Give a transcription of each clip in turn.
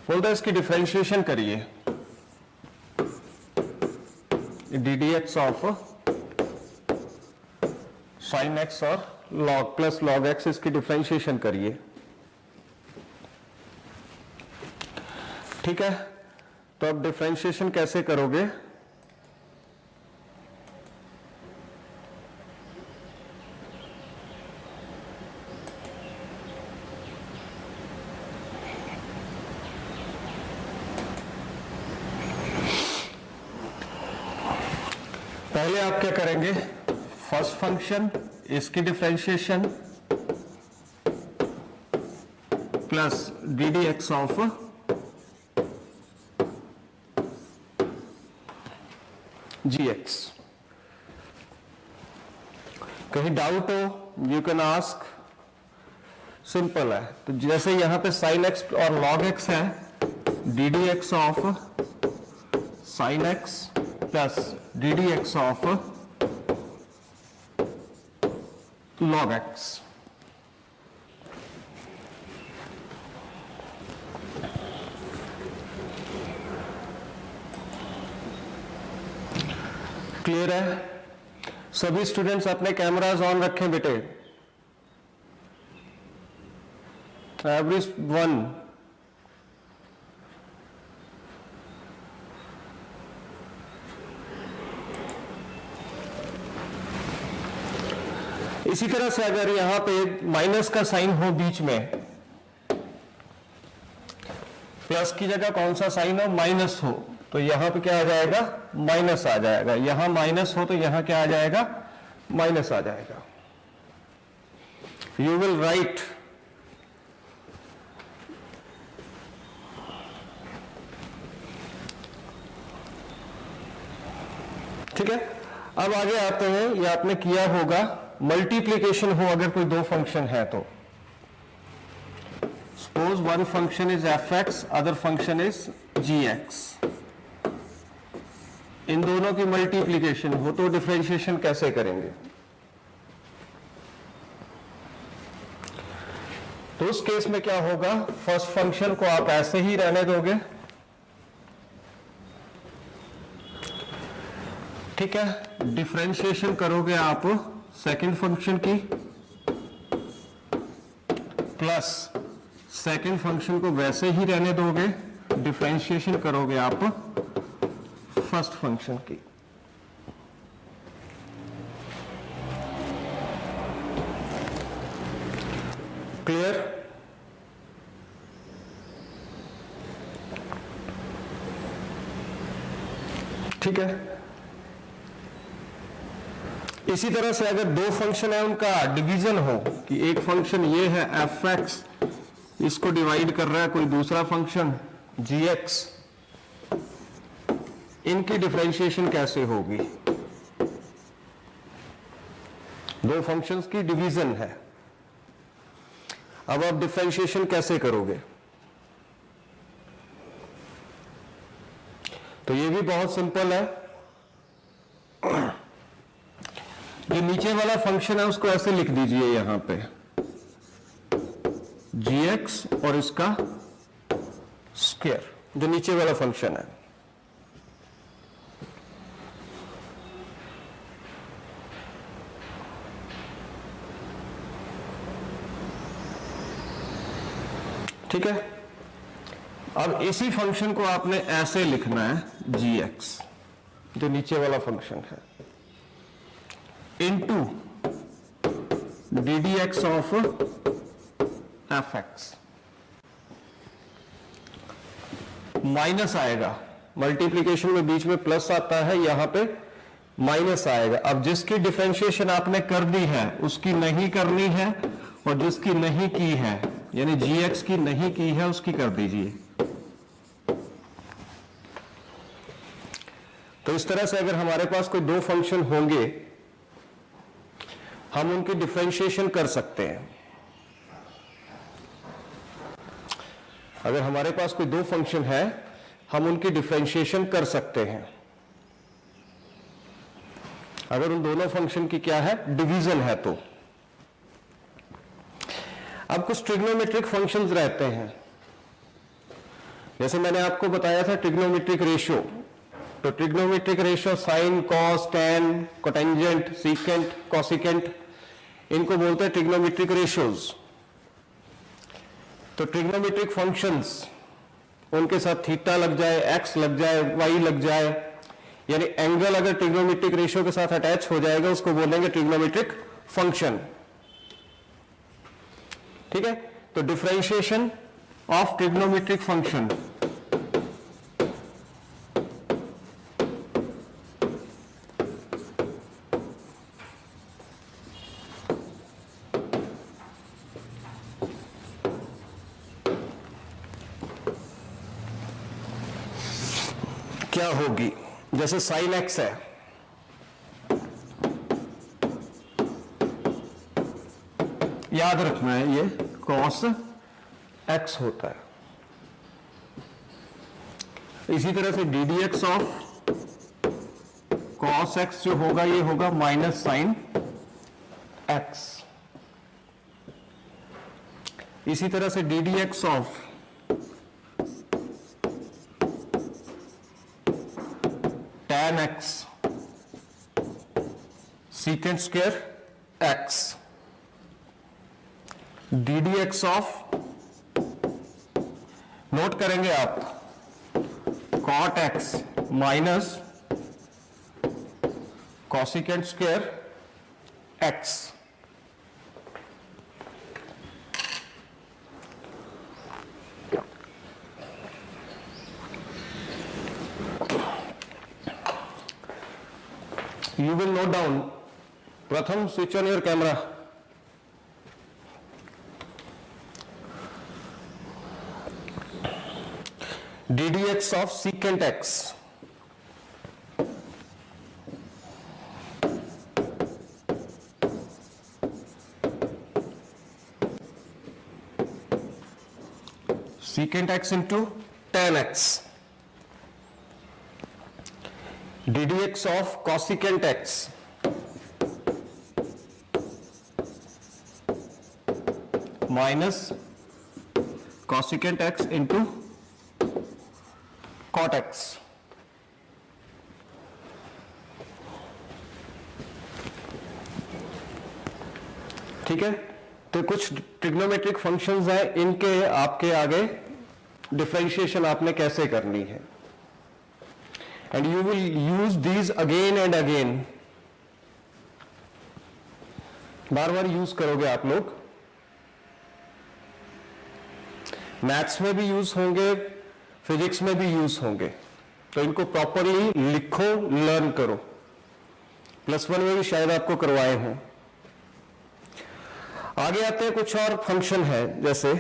बोलता है इसकी डिफरेंशिएशन करिए, D d x of sine x और लॉग प्लस लॉग एक्स, इसकी डिफरेंशिएशन करिए। ठीक है, तो अब डिफरेंशिएशन कैसे करोगे? पहले आप क्या करेंगे, फर्स्ट फंक्शन इसकी differentiation plus d d x of g x. कहीं डाउट हो यू कैन आस्क, सिंपल है। तो जैसे यहां पे साइन एक्स और लॉग एक्स है, d d x of sine x plus d d x of log x. Clear है? सभी स्टूडेंट्स अपने कैमरास ऑन रखें बेटे। एवरीवन। इसी तरह से अगर यहां पे माइनस का साइन हो बीच में, प्लस की जगह कौन सा साइन हो, माइनस हो, तो यहां पे क्या आ जाएगा, माइनस आ जाएगा। यहां माइनस हो तो यहां क्या आ जाएगा, माइनस आ जाएगा। यू विल राइट ठीक है। अब आगे आते हैं, ये आपने किया होगा, मल्टीप्लीकेशन हो अगर कोई दो फंक्शन है तो, suppose one function is f x, other function is g x, इन दोनों की मल्टीप्लीकेशन हो तो डिफरेंशिएशन कैसे करेंगे? तो उस केस में क्या होगा, फर्स्ट फंक्शन को आप ऐसे ही रहने दोगे, ठीक है। डिफरेंशिएशन करोगे आप सेकंड फंक्शन की, प्लस सेकंड फंक्शन को वैसे ही रहने दोगे, डिफरेंशिएशन करोगे आप फर्स्ट फंक्शन की। क्लियर? ठीक है। इसी तरह से अगर दो फंक्शन है उनका डिवीजन हो, कि एक फंक्शन ये है एफ एक्स, इसको डिवाइड कर रहा है कोई दूसरा फंक्शन जी एक्स, इनकी डिफरेंशिएशन कैसे होगी? दो फंक्शंस की डिवीजन है, अब आप डिफरेंशिएशन कैसे करोगे? तो ये भी बहुत सिंपल है। जो नीचे वाला फंक्शन है उसको ऐसे लिख दीजिए यहां पे, जी एक्स और इसका स्क्वायर, जो नीचे वाला फंक्शन है। ठीक है। अब इसी फंक्शन को आपने ऐसे लिखना है, जी एक्स जो नीचे वाला फंक्शन है, into D d x of f x. Minus आएगा, मल्टीप्लीकेशन में बीच में प्लस आता है, यहां पे माइनस आएगा। अब जिसकी डिफरेंशिएशन आपने कर दी है उसकी नहीं करनी है, और जिसकी नहीं की है यानी जी एक्स की नहीं की है उसकी कर दीजिए। तो इस तरह से अगर हमारे पास कोई दो फंक्शन होंगे हम उनकी डिफरेंशिएशन कर सकते हैं। अगर हमारे पास कोई दो फंक्शन है हम उनकी डिफरेंशिएशन कर सकते हैं, अगर उन दोनों फंक्शन की क्या है, डिवीजन है तो। अब कुछ ट्रिग्नोमेट्रिक फंक्शंस रहते हैं, जैसे मैंने आपको बताया था ट्रिग्नोमेट्रिक रेशियो, तो trigonometric ratio sine, cos, tan, cotangent, secant, cosecant, इनको बोलते हैं ट्रिग्नोमेट्रिक रेशियोज। तो ट्रिग्नोमेट्रिक फंक्शंस, उनके साथ थीटा लग जाए, एक्स लग जाए, वाई लग जाए, यानी एंगल अगर ट्रिग्नोमेट्रिक रेशियो के साथ अटैच हो जाएगा उसको बोलेंगे ट्रिग्नोमेट्रिक फंक्शन। ठीक है, तो डिफरेंशिएशन ऑफ ट्रिग्नोमेट्रिक फंक्शन, क्या होगी? जैसे साइन एक्स है, याद रखना है ये कॉस एक्स होता है। इसी तरह से D d x of cos x जो होगा ये होगा माइनस साइन एक्स। इसी तरह से D d x of tan x secant square x, D d x of, note करेंगे आप, cot x minus cosecant square x। You will note down. Pratham, switch on your camera. ddx of secant x. Secant x into tan x. ddx of cosecant x minus cosecant x into cot x। ठीक है, तो कुछ trigonometric functions हैं, इनके आपके आगे differentiation आपने कैसे करनी है, and you will use these again and again, bar bar use करोगे आप लोग, मैथ्स में भी यूज होंगे, फिजिक्स में भी यूज होंगे, तो इनको प्रॉपरली लिखो, लर्न करो। +1 में भी शायद आपको करवाए हों। आगे आते हैं, कुछ और फंक्शन है, जैसे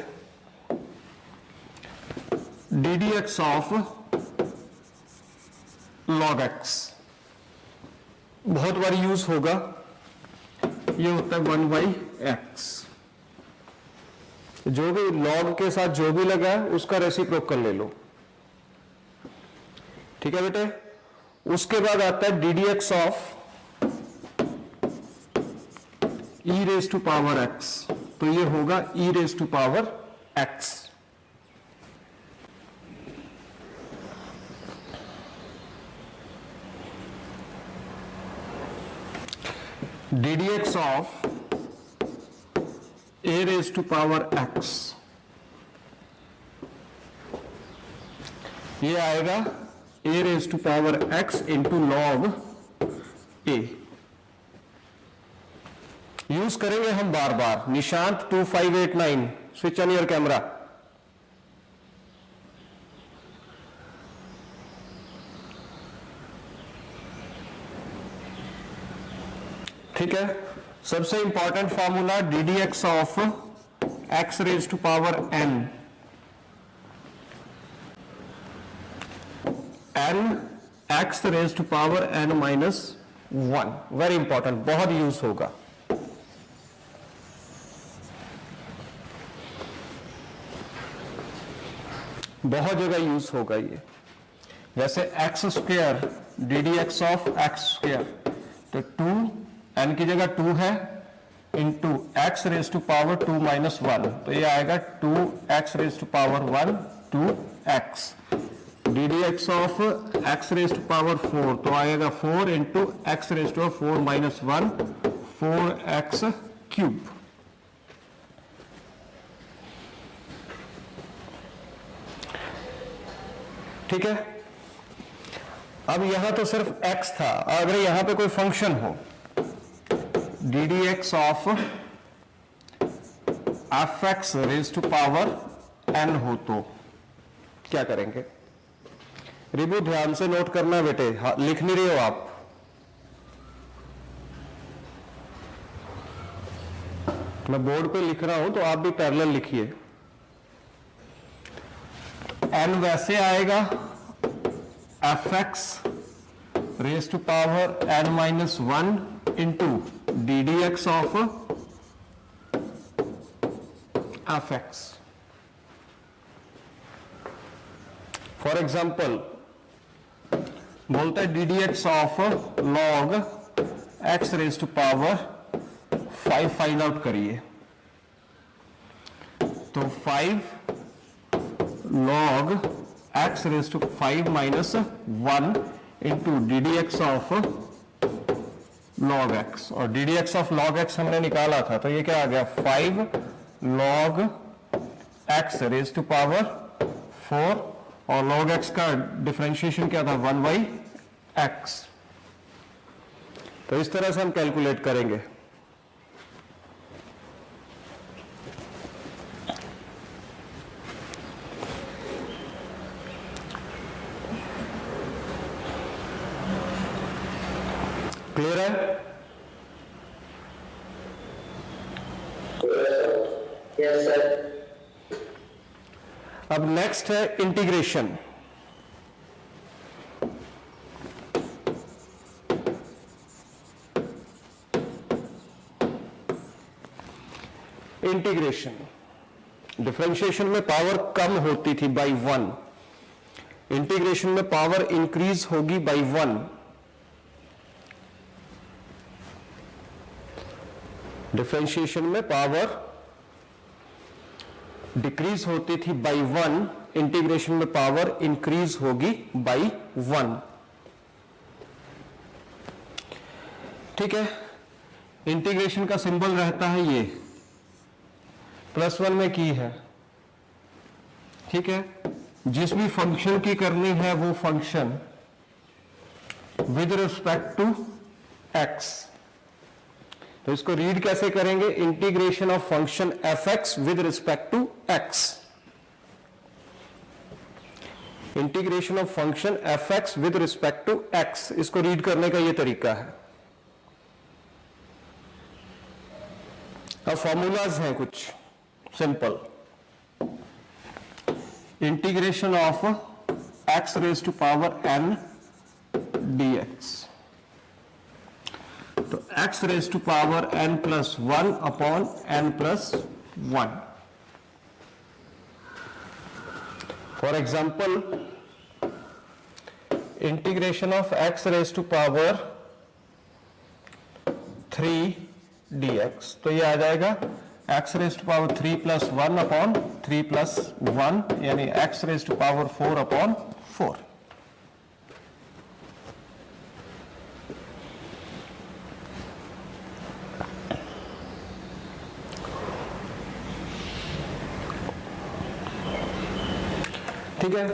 D d x of log x, बहुत बार यूज होगा, ये होता है 1/x। जो भी log के साथ जो भी लगा है उसका रेसिप्रोकल ले लो। ठीक है बेटे, उसके बाद आता है d d x of e raise to power x, तो ये होगा e raise to power x। ddx of a raised to power x, ये आएगा a raised to power x into log a। Use करेंगे हम बार बार। Nishant 2589, switch on your camera. ठीक है, सबसे important formula d d x of x raise to power n, x raise to power n minus 1, very important, बहुत use होगा। बहुत जगह यूज होगा ये। जैसे x square d d x of x square, तो 2 n की जगह 2 है into x raise to power 2 minus 1, तो ये आएगा 2x raise to power 1 2 x, d d x of x raise to power 4 तो आएगा 4 into x raise to 4 minus 1 4x cube. ठीक है, अब यहां तो सिर्फ x था, अगर यहां पे कोई फंक्शन हो d d x of f x raise to power n हो तो क्या करेंगे? रिबू ध्यान से नोट करना बेटे, लिख नहीं रहे हो आप। मैं बोर्ड पे लिख रहा हूं तो आप भी पैरेलल लिखिए। n वैसे आएगा f x raise to power n minus 1 into d d x of f x. For example बोलता है d d x of log x raise to power 5 find out करिए, तो 5 log x raise to 5 minus 1 into d d x of log x, और d d x of log x हमने निकाला था तो ये क्या आ गया 5 log x raise to power 4 और log x का डिफरेंशिएशन क्या था 1 बाई एक्स। तो इस तरह से हम कैलकुलेट करेंगे। क्लियर है? Yes sir. अब नेक्स्ट है इंटीग्रेशन। इंटीग्रेशन डिफरेंशिएशन में पावर कम होती थी बाई 1, इंटीग्रेशन में पावर इंक्रीज होगी बाई 1। डिफरेंशिएशन में पावर डिक्रीज होती थी बाई 1, इंटीग्रेशन में पावर इंक्रीज होगी बाई 1। ठीक है, इंटीग्रेशन का सिंबल रहता है ये +1 में की है। ठीक है, जिस भी फंक्शन की करनी है वो function with respect to x, तो इसको रीड कैसे करेंगे? Integration of function f x with respect to x. Integration of function f x with respect to x, इसको रीड करने का ये तरीका है। अब फॉर्मूलाज हैं कुछ simple. Integration of x raise to power n dx, तो x raise to power n plus 1 upon n plus 1। For example integration of x raise to power 3 dx, तो ये आ जाएगा x raise to power 3 plus 1 upon 3 plus 1, यानी x raise to power 4 upon 4। ठीक है,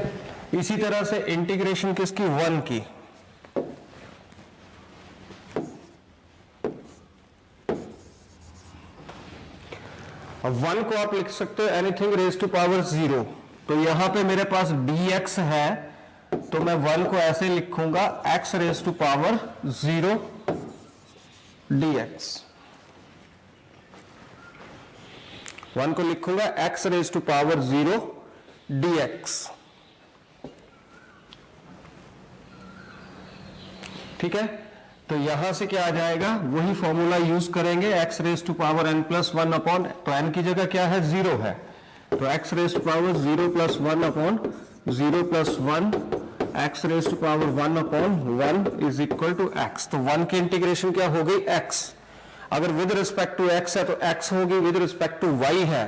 इसी तरह से इंटीग्रेशन किसकी 1 की, अब 1 को आप लिख सकते हो एनीथिंग रेज टू पावर 0, तो यहां पे मेरे पास dx है तो मैं 1 को ऐसे लिखूंगा x raise to power 0 dx। 1 को लिखूंगा x raise to power 0 dx। ठीक है, तो यहां से क्या आ जाएगा, वही फॉर्मूला यूज करेंगे, x raise to power n plus 1 upon, तो n की जगह क्या है 0 है, तो x raise to power 0 plus 1 upon 0 plus 1 x raise to power 1 upon 1 is equal to x। तो 1 की इंटीग्रेशन क्या हो गई x, अगर विद रिस्पेक्ट टू x है तो x होगी, विद रिस्पेक्ट टू y है,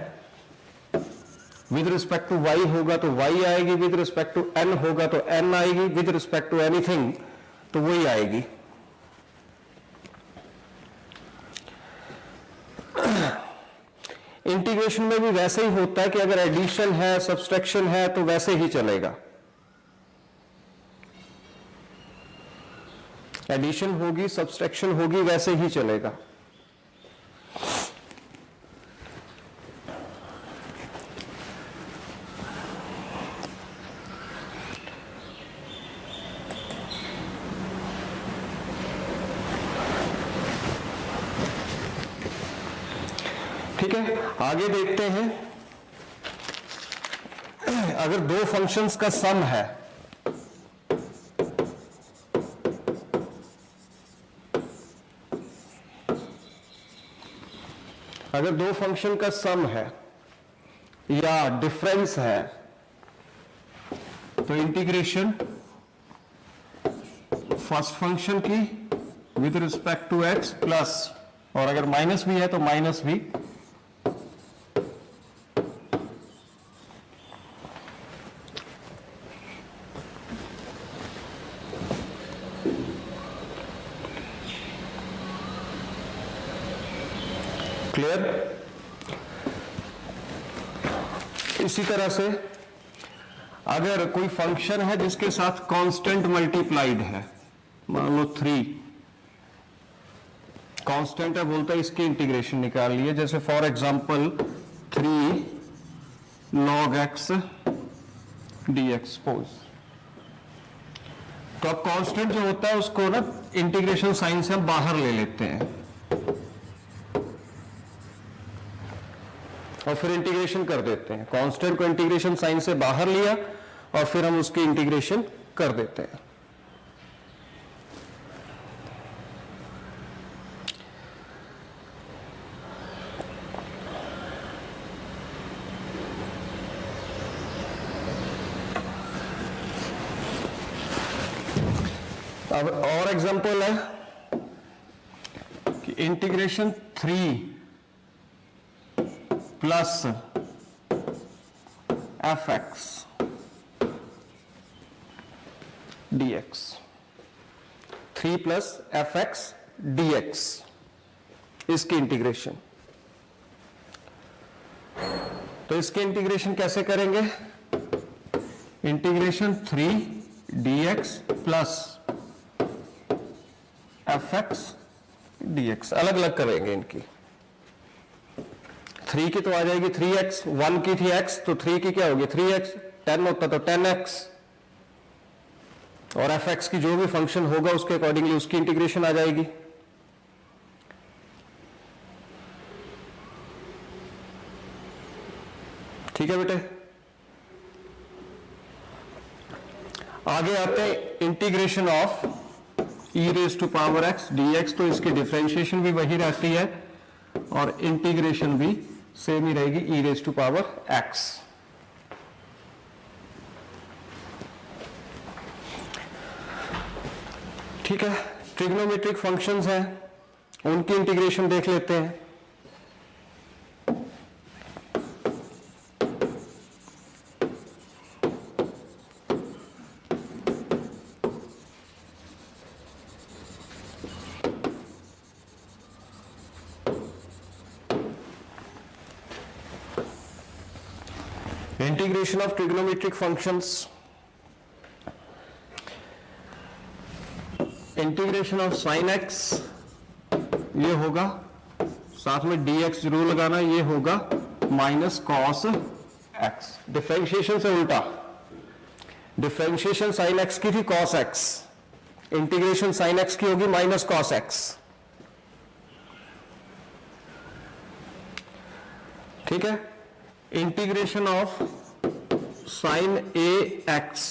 विद रिस्पेक्ट टू y होगा तो y आएगी, विद रिस्पेक्ट टू n होगा तो n आएगी, विद रिस्पेक्ट टू एनीथिंग तो वही आएगी। इंटीग्रेशन में भी वैसे ही होता है कि अगर एडिशन है, सब्सट्रैक्शन है तो वैसे ही चलेगा। एडिशन होगी, सब्सट्रैक्शन होगी, वैसे ही चलेगा। ठीक है, आगे देखते हैं। अगर दो फंक्शंस का सम है, अगर दो फंक्शन का सम है या डिफरेंस है तो इंटीग्रेशन फर्स्ट फंक्शन की with respect to x plus, और अगर माइनस भी है तो माइनस भी, क्लियर। इसी तरह से अगर कोई फंक्शन है जिसके साथ कांस्टेंट मल्टीप्लाइड है, मान लो 3 कांस्टेंट है, बोलता है इसकी इंटीग्रेशन निकाल लिए, जैसे for example 3 log x dx suppose. तो अब कांस्टेंट जो होता है उसको ना इंटीग्रेशन साइन से हम बाहर ले लेते हैं और फिर इंटीग्रेशन कर देते हैं। कांस्टेंट को इंटीग्रेशन साइन से बाहर लिया और फिर हम उसकी इंटीग्रेशन कर देते हैं। अब और एग्जांपल है कि integration 3 plus fx dx, 3 plus fx dx, इसकी इंटीग्रेशन। तो इसके इंटीग्रेशन कैसे करेंगे? Integration 3 dx plus fx dx, अलग अलग करेंगे इनकी। 3 की तो आ जाएगी 3x, 1 की थी x तो 3 की क्या होगी 3x, 10 होता तो 10x, और fx की जो भी फंक्शन होगा उसके अकॉर्डिंगली उसकी इंटीग्रेशन आ जाएगी। ठीक है बेटे। आगे आते हैं integration of e raise to power x dx, तो इसकी डिफरेंशिएशन भी वही रहती है और इंटीग्रेशन भी सेम ही रहेगी, e raise to power x। ठीक है, ट्रिग्नोमेट्रिक फंक्शंस हैं, उनकी इंटीग्रेशन देख लेते हैं। Integration of trigonometric functions, integration of sine x ये होगा, साथ में dx जरूर लगाना, ये होगा माइनस कॉस एक्स। डिफरेंशिएशन से उल्टा, डिफरेंशिएशन साइन एक्स की थी cos x, integration sine x की होगी माइनस कॉस एक्स। ठीक है, integration of sine A x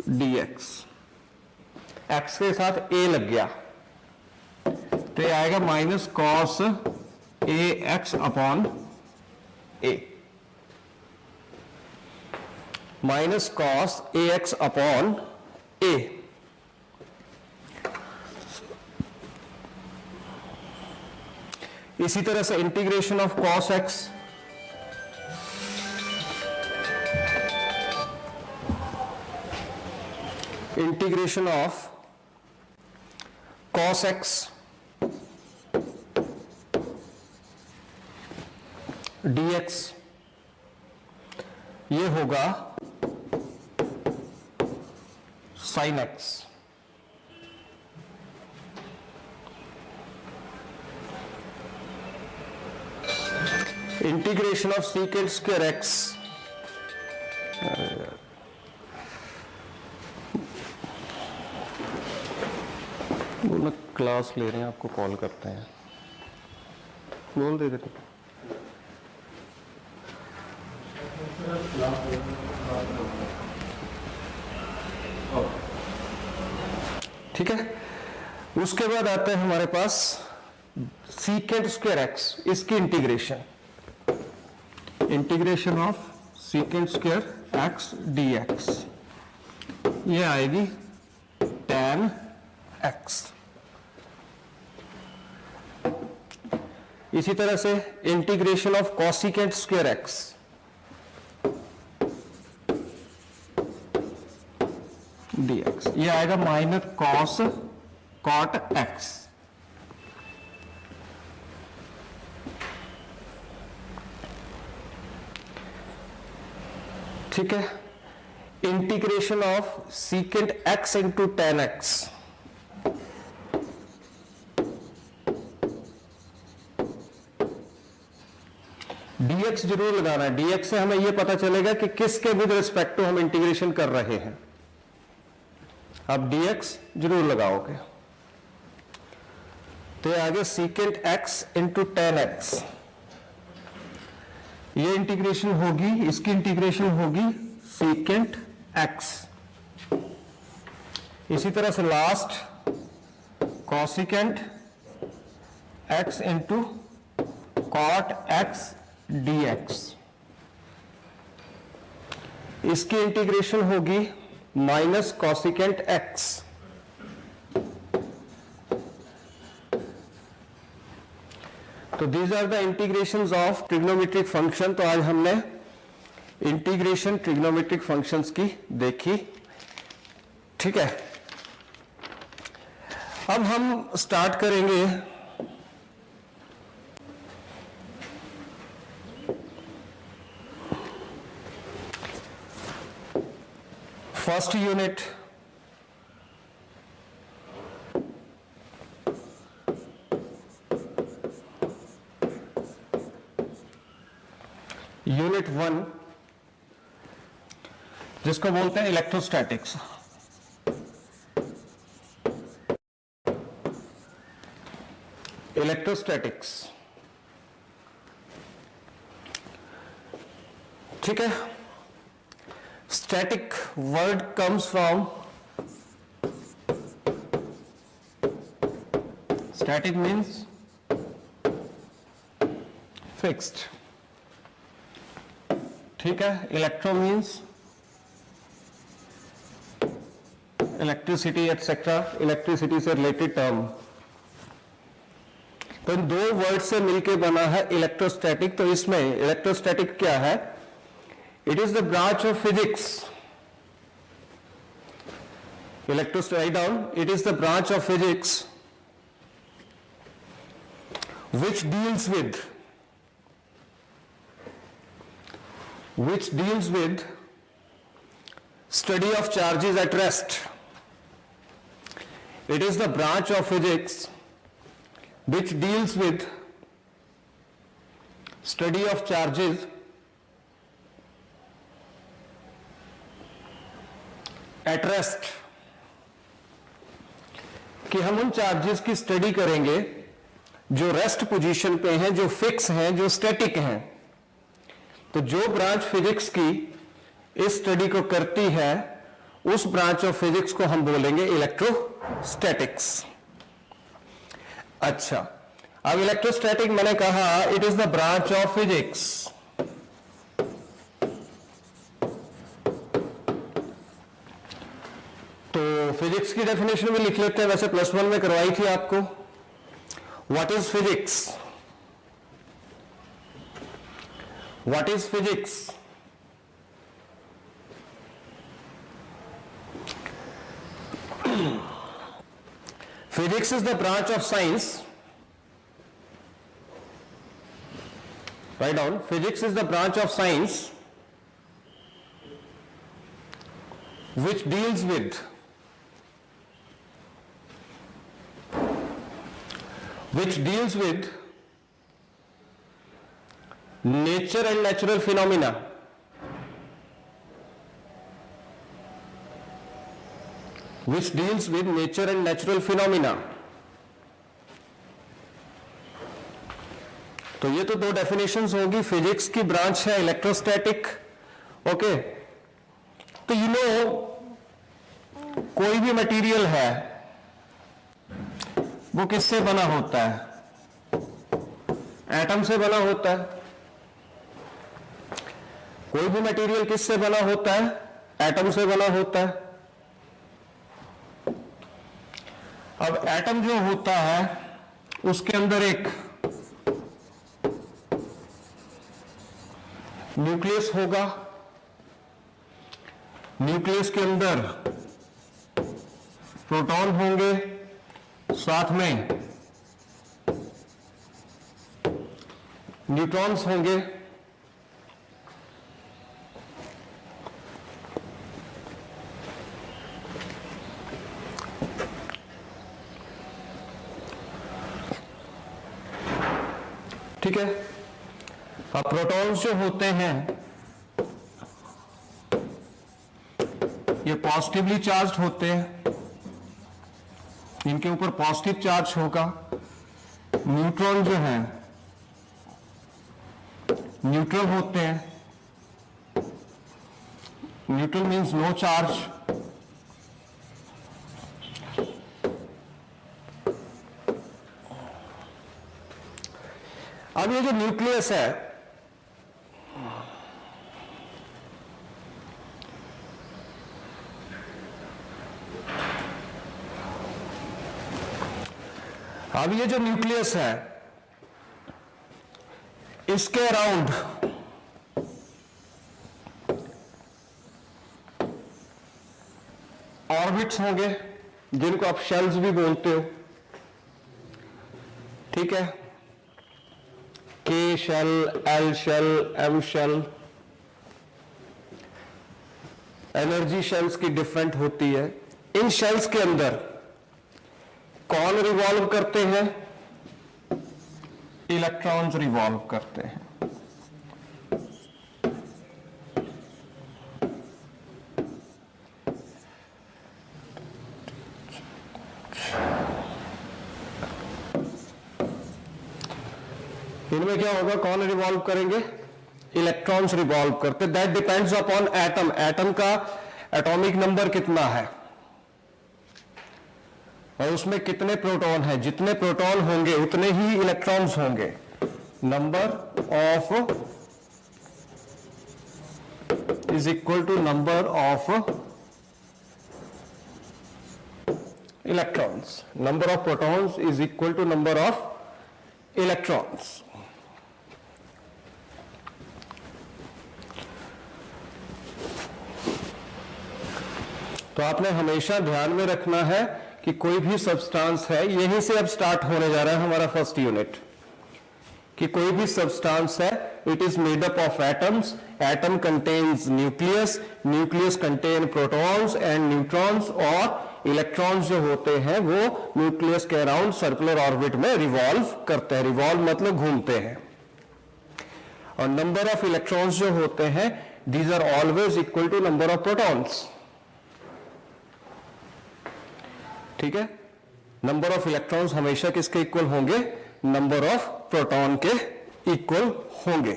dx, x के साथ a लग गया तो ये आएगा minus cos A x upon A, minus cos A x upon ए। इसी तरह से integration of cos x, integration of cos x dx, ये होगा sin x। Integration of secant square x, वो लोग क्लास ले रहे हैं, आपको कॉल करते हैं, बोल दे देते। ठीक है, उसके बाद आता है हमारे पास secant स्क्वायर x, इसकी integration of secant square x dx, ये आएगी tan x। इसी तरह से integration of cosecant square x, dx, ये आएगा माइनस cos cot x। ठीक है, integration of secant x into tan x, dx जरूर लगाना है। dx से हमें यह पता चलेगा कि किसके विद रिस्पेक्ट टू हम इंटीग्रेशन कर रहे हैं। अब dx जरूर लगाओगे तो ये आगे secant x into tan x, ये इंटीग्रेशन होगी, इसकी इंटीग्रेशन होगी secant x। इसी तरह से last cosecant x into cot x dx, इसकी इंटीग्रेशन होगी माइनस cosecant x। तो these are the integrations of trigonometric function. तो आज हमने इंटीग्रेशन ट्रिग्नोमेट्रिक फंक्शंस की देखी। ठीक है, अब हम स्टार्ट करेंगे फर्स्ट यूनिट, यूनिट 1, जिसको बोलते हैं इलेक्ट्रोस्टैटिक्स। इलेक्ट्रोस्टैटिक्स, ठीक है। Static word comes from, static means fixed, ठीक है। Electro means electricity etcetera, electricity से रिलेटेड टर्म। तो इन दो वर्ड से मिलके बना है इलेक्ट्रोस्टैटिक। तो इसमें इलेक्ट्रोस्टैटिक क्या है? It is the branch of physics. Write down. It is the branch of physics which deals with study of charges at rest. It is the branch of physics which deals with study of charges at rest, कि हम उन charges की study करेंगे जो rest position पे हैं, जो fix हैं, जो स्टैटिक हैं। तो जो ब्रांच फिजिक्स की इस स्टडी को करती है, उस ब्रांच ऑफ फिजिक्स को हम बोलेंगे इलेक्ट्रोस्टैटिक्स। अच्छा, अब इलेक्ट्रोस्टैटिक मैंने कहा it is the branch of physics. तो फिजिक्स की डेफिनेशन भी लिख लेते हैं, वैसे +1 में करवाई थी आपको। What is physics? What is physics? Physics is the branch of science. Write down. Physics is the branch of science which deals with nature and natural phenomena. Which deals with nature and natural phenomena. तो ये तो दो definitions होगी. Physics की branch है electrostatic. Okay, तो you know कोई भी मटेरियल है वो किससे बना होता है? एटम से बना होता है. कोई भी मटेरियल किससे बना होता है? एटम से बना होता है. अब एटम जो होता है उसके अंदर एक न्यूक्लियस होगा. न्यूक्लियस के अंदर प्रोटॉन होंगे, साथ में न्यूट्रॉन्स होंगे. ठीक है. अब प्रोटॉन्स जो होते हैं ये पॉजिटिवली चार्ज होते हैं. इनके ऊपर पॉजिटिव चार्ज होगा. न्यूट्रॉन जो है न्यूट्रल होते हैं. Neutral means no charge. अब ये जो न्यूक्लियस है इसके अराउंड ऑर्बिट्स होंगे जिनको आप शेल्स भी बोलते हो. ठीक है. K shell, L shell, M shell. Energy shells की डिफरेंट होती है. इन शेल्स के अंदर कौन रिवॉल्व करते हैं? इलेक्ट्रॉन्स रिवॉल्व करते हैं. इनमें क्या होगा? कौन रिवॉल्व करेंगे? इलेक्ट्रॉन्स रिवॉल्व करते. That depends upon atom. Atom का एटॉमिक नंबर कितना है और उसमें कितने प्रोटॉन हैं. जितने प्रोटॉन होंगे उतने ही इलेक्ट्रॉन्स होंगे. Number of is equal to number of electrons. Number of protons is equal to number of electrons. तो आपने हमेशा ध्यान में रखना है कि कोई भी सब्सटेंस है, यहीं से अब स्टार्ट होने जा रहा है हमारा फर्स्ट यूनिट, कि कोई भी सब्सटेंस है it is made up of atoms. Atom contains nucleus, nucleus contain protons and neutrons, और इलेक्ट्रॉन्स जो होते हैं वो न्यूक्लियस के अराउंड सर्कुलर ऑर्बिट में रिवॉल्व करते हैं. रिवॉल्व मतलब घूमते हैं. और नंबर ऑफ इलेक्ट्रॉन्स जो होते हैं these are always equal to number of protons. ठीक है. नंबर ऑफ इलेक्ट्रॉन्स हमेशा किसके इक्वल होंगे? नंबर ऑफ प्रोटॉन के इक्वल होंगे.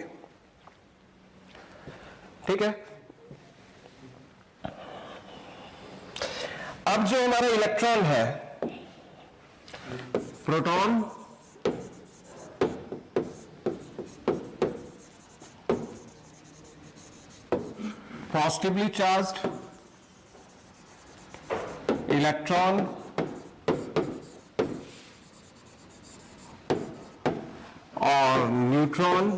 ठीक है. अब जो हमारा इलेक्ट्रॉन है, प्रोटॉन पॉजिटिवली चार्ज्ड, इलेक्ट्रॉन और न्यूट्रॉन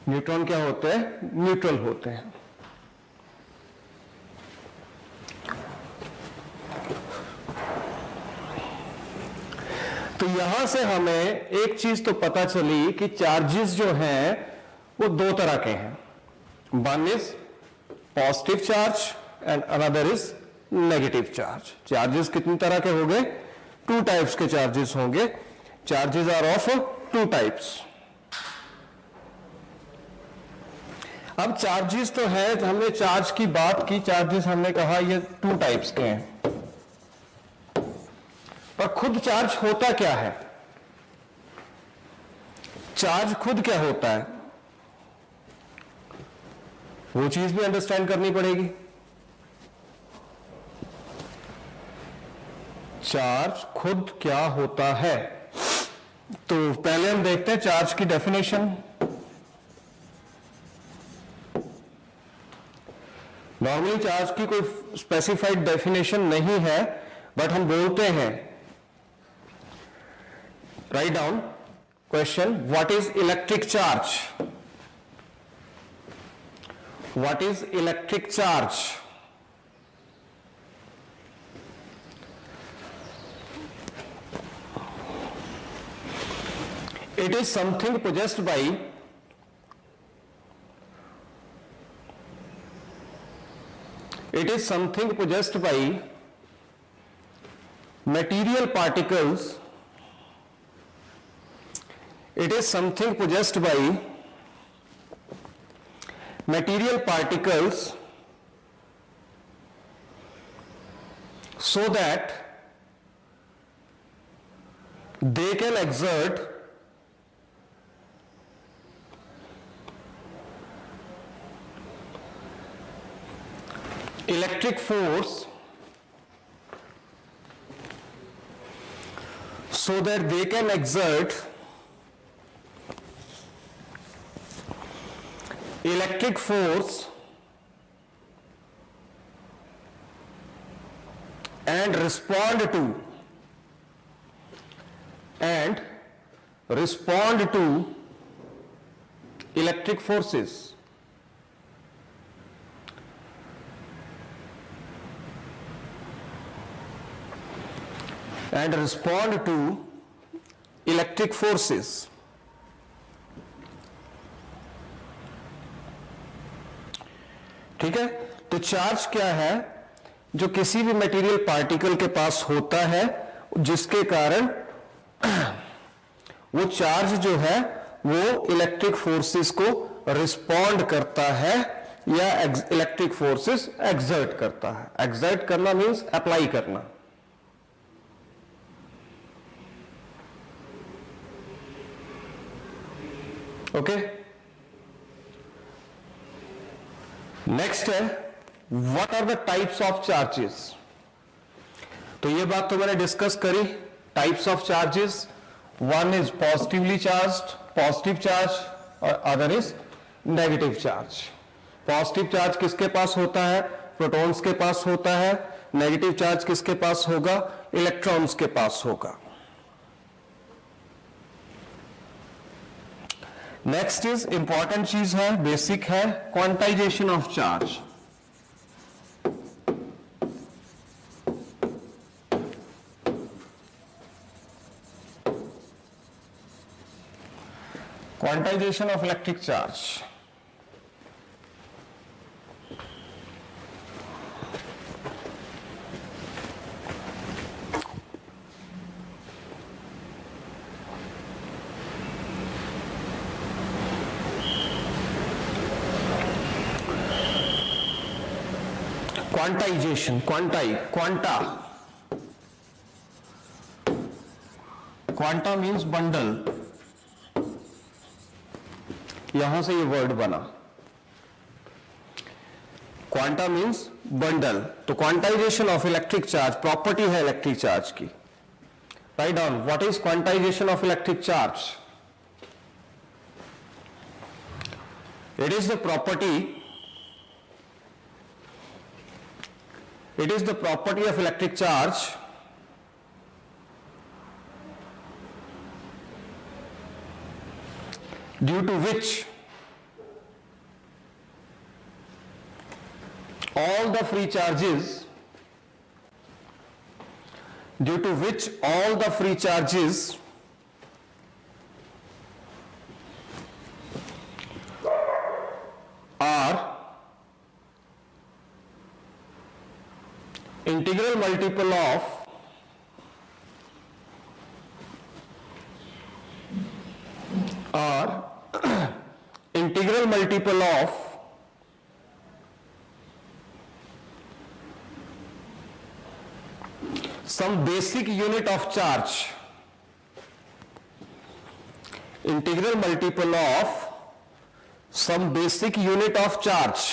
न्यूट्रॉन क्या होते हैं? न्यूट्रल होते हैं. तो यहां से हमें एक चीज तो पता चली कि चार्जेस जो हैं वो दो तरह के हैं, one is positive charge and another is negative charge. Charges कितनी तरह के होंगे? टू टाइप्स के चार्जेस होंगे। Charges are of two types. अब चार्जेस तो है, हमने चार्ज की बात की, चार्जेस हमने कहा ये टू टाइप्स के हैं, पर खुद चार्ज होता क्या है? चार्ज खुद क्या होता है वो चीज भी अंडरस्टैंड करनी पड़ेगी। चार्ज खुद क्या होता है, तो पहले हम देखते हैं चार्ज की डेफिनेशन। नॉर्मली चार्ज की कोई स्पेसिफाइड डेफिनेशन नहीं है, बट हम बोलते हैं, write down question, what is electric charge? What is electric charge? It is something possessed by material particles. It is something possessed by material particles so that they can exert electric force so that they can exert electric force and respond to electric forces. And respond to electric forces. ठीक है, तो charge क्या है? जो किसी भी material particle के पास होता है, जिसके कारण वो चार्ज जो है वो इलेक्ट्रिक फोर्सेस को रिस्पॉन्ड करता है या इलेक्ट्रिक फोर्सेस एक्सर्ट करता है। एक्सर्ट करना मीन्स अप्लाई करना। ओके, नेक्स्ट है what are the types of charges. तो ये बात तो मैंने डिस्कस करी, types of charges. One is positively charged, positive charge, और other is negative charge. Positive charge किसके पास होता है? प्रोटॉन्स के पास होता है। नेगेटिव चार्ज किसके पास होगा? इलेक्ट्रॉन्स के पास होगा। नेक्स्ट इज इंपॉर्टेंट चीज है, बेसिक है, quantisation of charge. Quantisation of electric charge. Quantisation, quanta means bundle, यहां से ये वर्ड बना। Quanta means bundle. तो quantisation of electric charge property है इलेक्ट्रिक चार्ज की। Write down, what is quantisation of electric charge? It is the property of electric charge due to which all the free charges due to which all the free charges are integral multiple of integral multiple of some basic unit of charge, integral multiple of some basic unit of charge,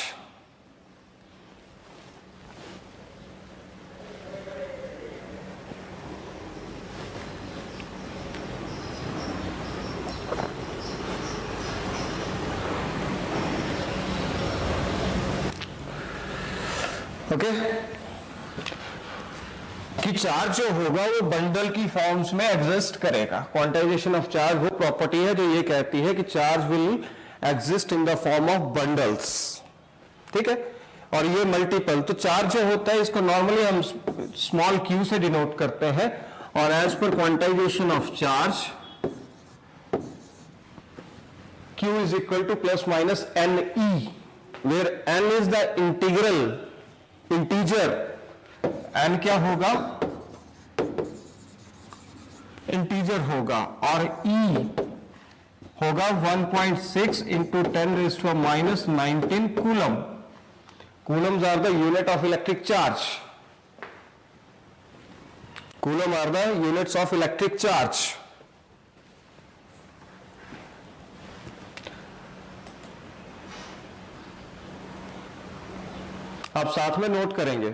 okay कि charge जो होगा वो bundle की forms में exist करेगा। Quantization of charge वो property है जो ये कहती है कि charge will exist in the form of bundles, ठीक है। और ये मल्टीपल, तो चार्ज जो होता है इसको नॉर्मली हम स्मॉल क्यू से डिनोट करते हैं, और as per quantization of charge Q is equal to plus minus NE, where N is the integer, N क्या होगा, इंटीजर होगा, और E होगा 1.6 into 10 raised to minus 19 coulomb. Coulombs are the unit of electric charge. Coulomb are the units of electric charge. आप साथ में note करेंगे।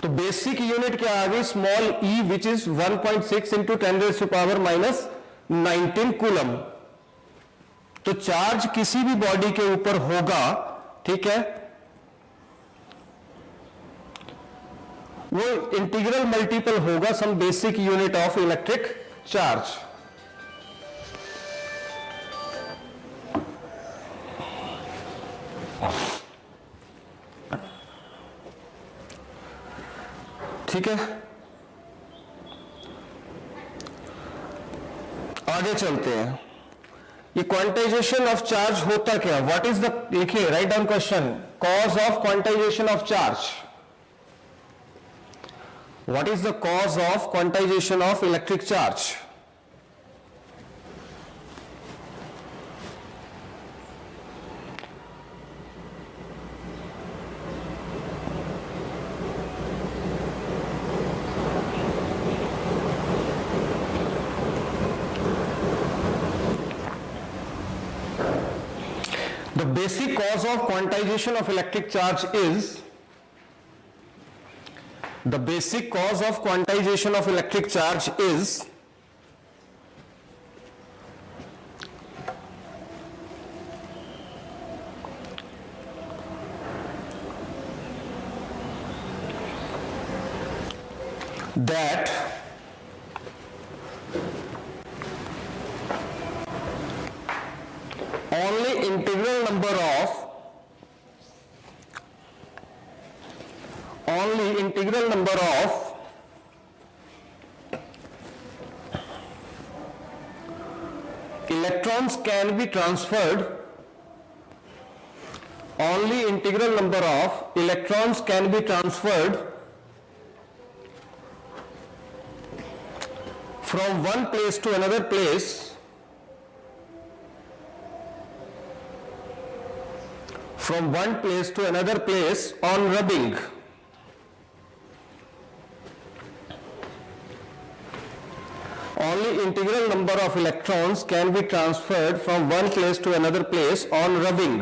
तो बेसिक यूनिट क्या आ गई, small e which is 1.6 into 10 raise to power minus 19 coulomb. तो charge किसी भी बॉडी के ऊपर होगा, ठीक है, वो इंटीग्रल मल्टीपल होगा some basic unit of electric charge. ठीक है, आगे चलते हैं। ये क्वांटाइजेशन ऑफ चार्ज होता क्या, व्हाट इज द, लिखिए, write down question, cause of quantization of charge. What is the cause of quantization of electric charge? The basic cause of quantization of electric charge is, the basic cause of quantization of electric charge is that only integral number of electrons can be transferred, only integral number of electrons can be transferred from one place to another place on rubbing. Only integral number of electrons can be transferred from one place to another place on rubbing.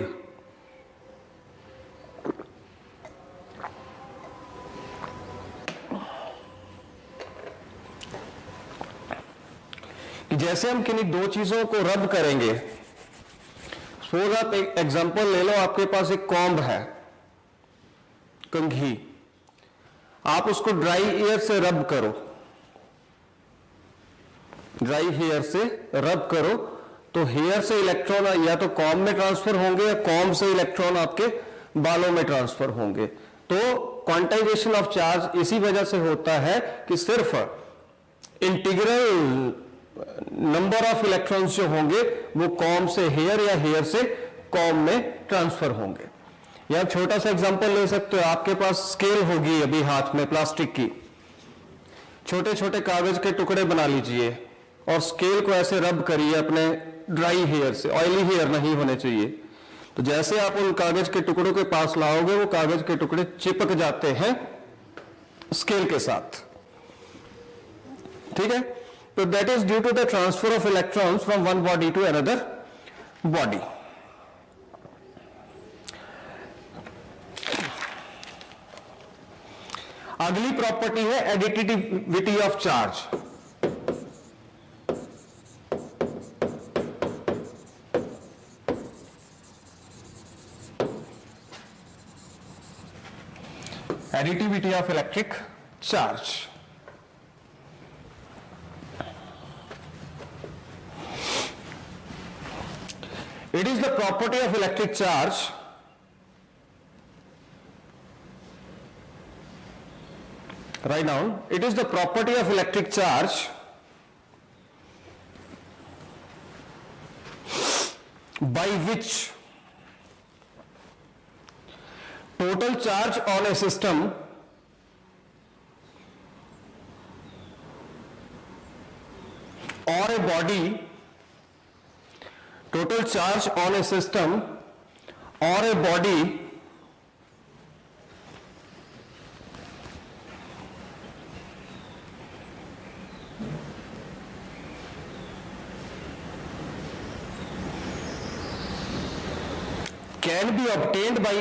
जैसे हम किन्हीं दो चीजों को रब करेंगे, suppose आप एक एग्जांपल ले लो, आपके पास एक कॉम्ब है, कंघी, आप उसको ड्राई एयर से रब करो, ड्राई हेयर से रब करो, तो हेयर से इलेक्ट्रॉन या तो कॉम में ट्रांसफर होंगे या कॉम से इलेक्ट्रॉन आपके बालों में ट्रांसफर होंगे। तो क्वांटाइजेशन ऑफ चार्ज इसी वजह से होता है कि सिर्फ इंटीग्रल नंबर ऑफ इलेक्ट्रॉन्स जो होंगे वो कॉम से हेयर या हेयर से कॉम में ट्रांसफर होंगे। या छोटा सा एग्जांपल ले सकते हो, आपके पास स्केल होगी अभी हाथ में प्लास्टिक की, छोटे छोटे कागज के टुकड़े बना लीजिए और स्केल को ऐसे रब करिए अपने ड्राई हेयर से, ऑयली हेयर नहीं होने चाहिए। तो जैसे आप उन कागज के टुकड़ों के पास लाओगे वो कागज के टुकड़े चिपक जाते हैं स्केल के साथ, ठीक है। तो that is due to the transfer of electrons from one body to another body. अगली प्रॉपर्टी है additivity of charge. Additivity of electric charge. It is the property of electric charge right now. It is the property of electric charge by which total charge on a system or a body, total charge on a system or a body can be obtained by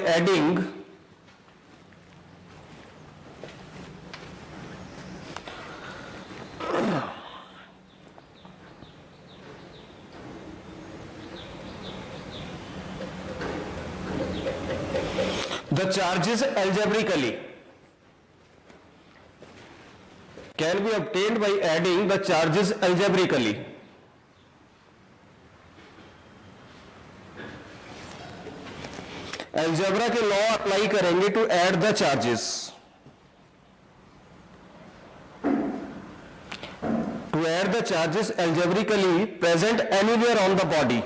adding the charges algebraically. Can be obtained by adding the charges algebraically. Algebra के law apply करेंगे to add the charges. To add the charges algebraically present anywhere on the body,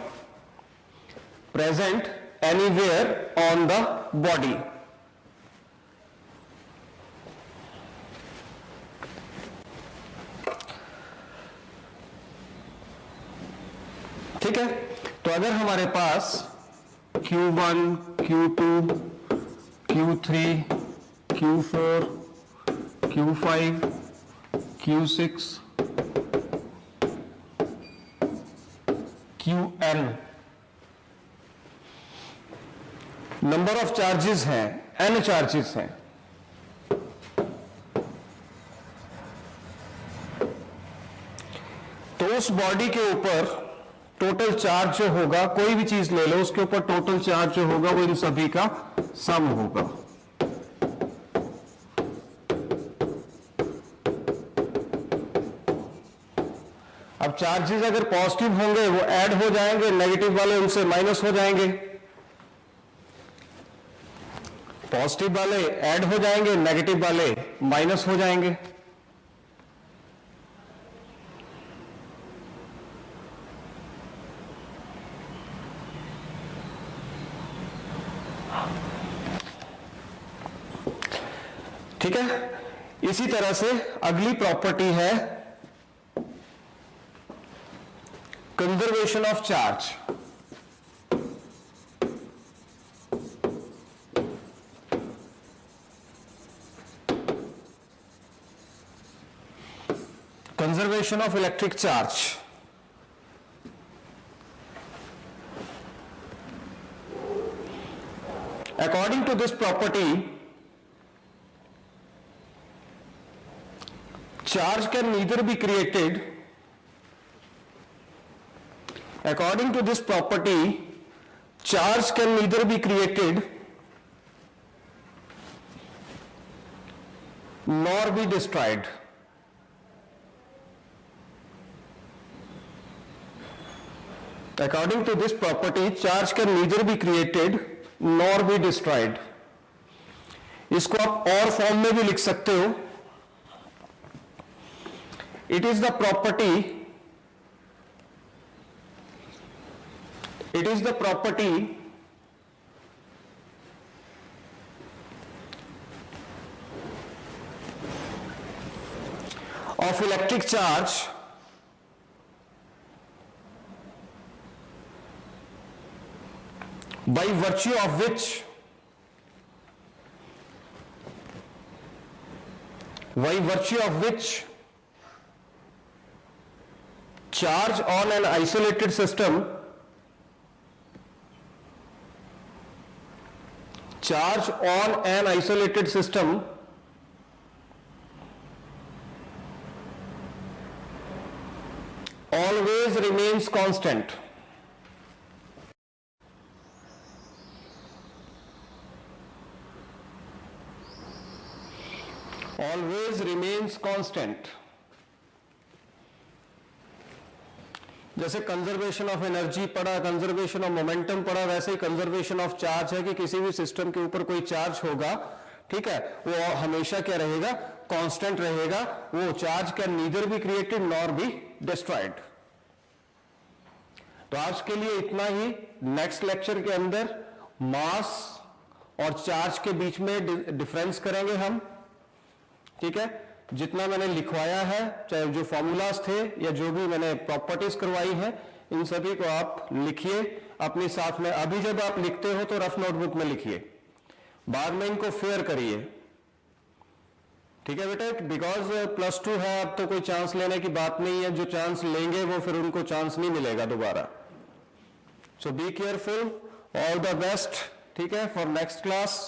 present anywhere on the body। ठीक है, तो अगर हमारे पास Q1, Q2, Q3, Q4, Q5, Q6, Qn number of charges हैं, n charges हैं। तो उस body के ऊपर टोटल चार्ज जो होगा, कोई भी चीज ले लो, उसके ऊपर टोटल चार्ज जो होगा वो इन सभी का सम होगा। अब चार्जेस अगर पॉजिटिव होंगे वो ऐड हो जाएंगे, नेगेटिव वाले उनसे माइनस हो जाएंगे। पॉजिटिव वाले ऐड हो जाएंगे, नेगेटिव वाले माइनस हो जाएंगे। ठीक है, इसी तरह से अगली प्रॉपर्टी है conservation of charge. Conservation of electric charge. According to this property, charge can neither be created, according to this property, charge can neither be created nor be destroyed. According to this property, charge can neither be created nor be destroyed. इसको आप और form में भी लिख सकते हो. It is the property of electric charge by virtue of which charge on an isolated system always remains constant. Always remains constant. जैसे conservation of energy पढ़ा, कंजर्वेशन ऑफ मोमेंटम पढ़ा, वैसे ही कंजर्वेशन ऑफ चार्ज है कि किसी भी system के ऊपर कोई चार्ज होगा, ठीक है, वो हमेशा क्या रहेगा, कांस्टेंट रहेगा. वो charge can neither be created nor be destroyed. तो आज के लिए इतना ही. नेक्स्ट लेक्चर के अंदर मास और चार्ज के बीच में डिफरेंस करेंगे हम, ठीक है. जितना मैंने लिखवाया है, चाहे जो फॉर्मूलाज थे या जो भी मैंने प्रॉपर्टीज करवाई है, इन सभी को आप लिखिए अपने साथ में. अभी जब आप लिखते हो तो रफ नोटबुक में लिखिए, बाद में इनको फेयर करिए, ठीक है बेटा. बिकॉज +2 है, अब तो कोई चांस लेने की बात नहीं है. जो चांस लेंगे वो फिर उनको चांस नहीं मिलेगा दोबारा. So be careful. All the best, ठीक है, फॉर नेक्स्ट क्लास.